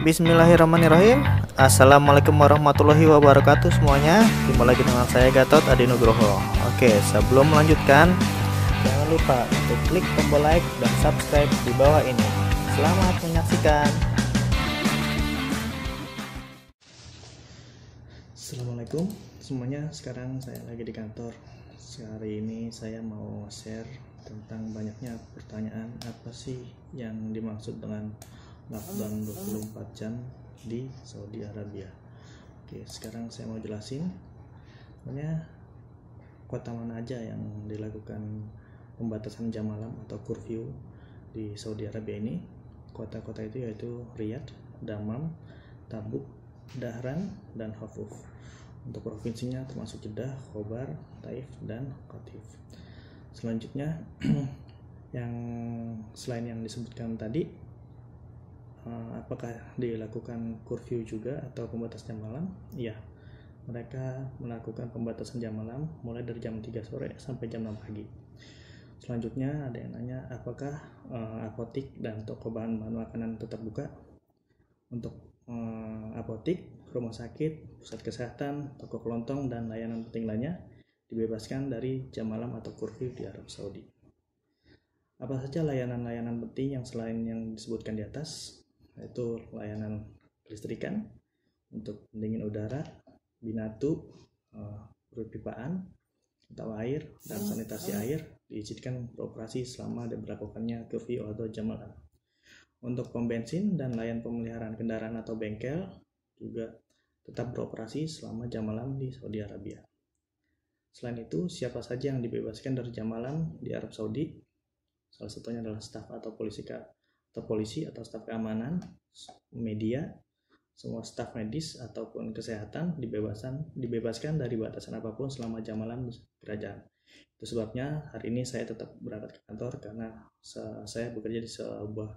Bismillahirrahmanirrahim. Assalamualaikum warahmatullahi wabarakatuh semuanya. Jumpa lagi dengan saya Gatot Adi Nugroho. Oke, sebelum melanjutkan, jangan lupa untuk klik tombol like dan subscribe di bawah ini. Selamat menyaksikan. Assalamualaikum semuanya. Sekarang saya lagi di kantor. Hari ini saya mau share tentang banyaknya pertanyaan apa sih yang dimaksud dengan lockdown 24 jam di Saudi Arabia. Oke, sekarang saya mau jelasin sebenarnya kota mana aja yang dilakukan pembatasan jam malam atau curfew di Saudi Arabia ini. Kota-kota itu yaitu Riyadh, Dammam, Tabuk, Dahran, dan Hafuf. Untuk provinsinya termasuk Jeddah, Khobar, Taif, dan Qatif. Selanjutnya yang selain yang disebutkan tadi, apakah dilakukan curfew juga atau pembatasan jam malam? Iya, mereka melakukan pembatasan jam malam mulai dari jam 3 sore sampai jam 6 pagi. Selanjutnya ada yang nanya apakah apotik dan toko bahan-bahan makanan tetap buka. Untuk apotik, rumah sakit, pusat kesehatan, toko kelontong, dan layanan penting lainnya dibebaskan dari jam malam atau curfew di Arab Saudi. Apa saja layanan-layanan penting yang selain yang disebutkan di atas? Yaitu layanan kelistrikan untuk pendingin udara, binatu, perpipaan atau air, dan sanitasi air diizinkan beroperasi selama diberlakukannya curfew atau jam malam. Untuk pom bensin dan layanan pemeliharaan kendaraan atau bengkel juga tetap beroperasi selama jam malam di Saudi Arabia. Selain itu, siapa saja yang dibebaskan dari jam malam di Arab Saudi? Salah satunya adalah staf atau polisi atau staf keamanan, media, semua staf medis ataupun kesehatan dibebaskan dari batasan apapun selama jam malam kerajaan. Itu sebabnya hari ini saya tetap berangkat ke kantor karena saya bekerja di sebuah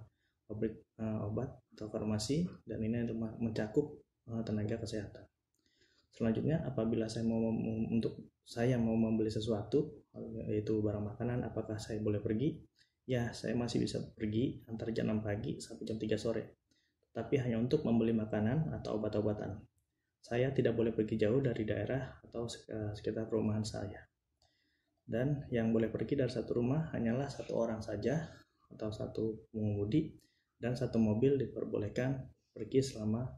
pabrik obat atau farmasi, dan ini mencakup tenaga kesehatan. Selanjutnya, apabila saya mau membeli sesuatu, yaitu barang makanan, apakah saya boleh pergi? Ya, saya masih bisa pergi antara jam 6 pagi sampai jam 3 sore. Tapi hanya untuk membeli makanan atau obat-obatan. Saya tidak boleh pergi jauh dari daerah atau sekitar perumahan saya. Dan yang boleh pergi dari satu rumah hanyalah satu orang saja atau satu pengemudi, dan satu mobil diperbolehkan pergi selama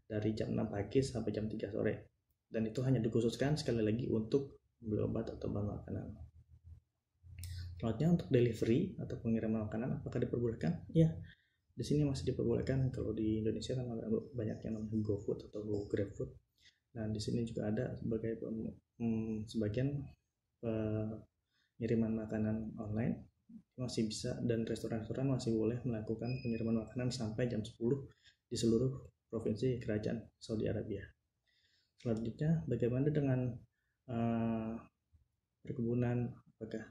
dari jam 6 pagi sampai jam 3 sore. Dan itu hanya dikhususkan sekali lagi untuk beli obat atau bahan makanan. Selanjutnya untuk delivery atau pengiriman makanan, apakah diperbolehkan? Ya, di sini masih diperbolehkan. Kalau di Indonesia kan ada banyak yang namanya GoFood atau GrabFood. Nah, di sini juga ada sebagai sebagian pengiriman makanan online masih bisa, dan restoran-restoran masih boleh melakukan pengiriman makanan sampai jam 10 di seluruh provinsi kerajaan Saudi Arabia. Selanjutnya, bagaimana dengan perkebunan? Apakah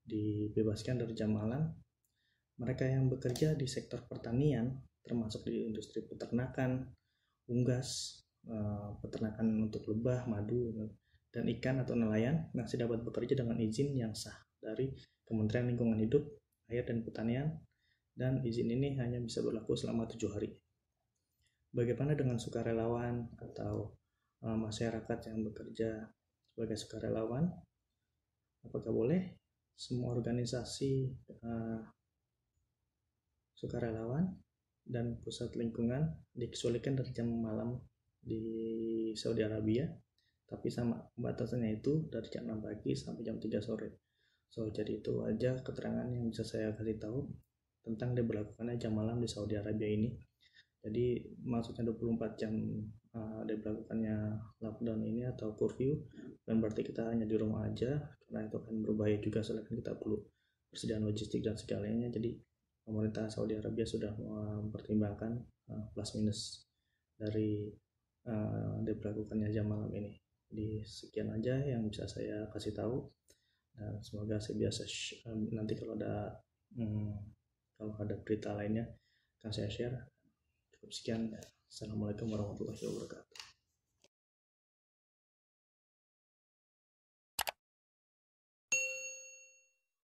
dibebaskan dari jam malam? Mereka yang bekerja di sektor pertanian, termasuk di industri peternakan, unggas, peternakan untuk lebah, madu, dan ikan atau nelayan, masih dapat bekerja dengan izin yang sah dari Kementerian Lingkungan Hidup, Air dan Pertanian, dan izin ini hanya bisa berlaku selama 7 hari. Bagaimana dengan sukarelawan atau masyarakat yang bekerja sebagai sukarelawan? Apakah boleh? Semua organisasi sukarelawan dan pusat lingkungan dikecualikan dari jam malam di Saudi Arabia, tapi sama batasannya itu dari jam 6 pagi sampai jam 3 sore. Jadi itu aja keterangan yang bisa saya kasih tahu tentang diberlakukannya jam malam di Saudi Arabia ini. Jadi maksudnya 24 jam diberlakukannya lockdown ini atau curfew, dan berarti kita hanya di rumah aja, karena itu akan berbahaya juga soalnya kita perlu persediaan logistik dan segalanya. Jadi pemerintah Saudi Arabia sudah mempertimbangkan plus minus dari diberlakukannya jam malam ini. Jadi sekian aja yang bisa saya kasih tahu, dan semoga saya biasa nanti kalau ada berita lainnya akan saya share. Cukup sekian. Assalamualaikum warahmatullahi wabarakatuh.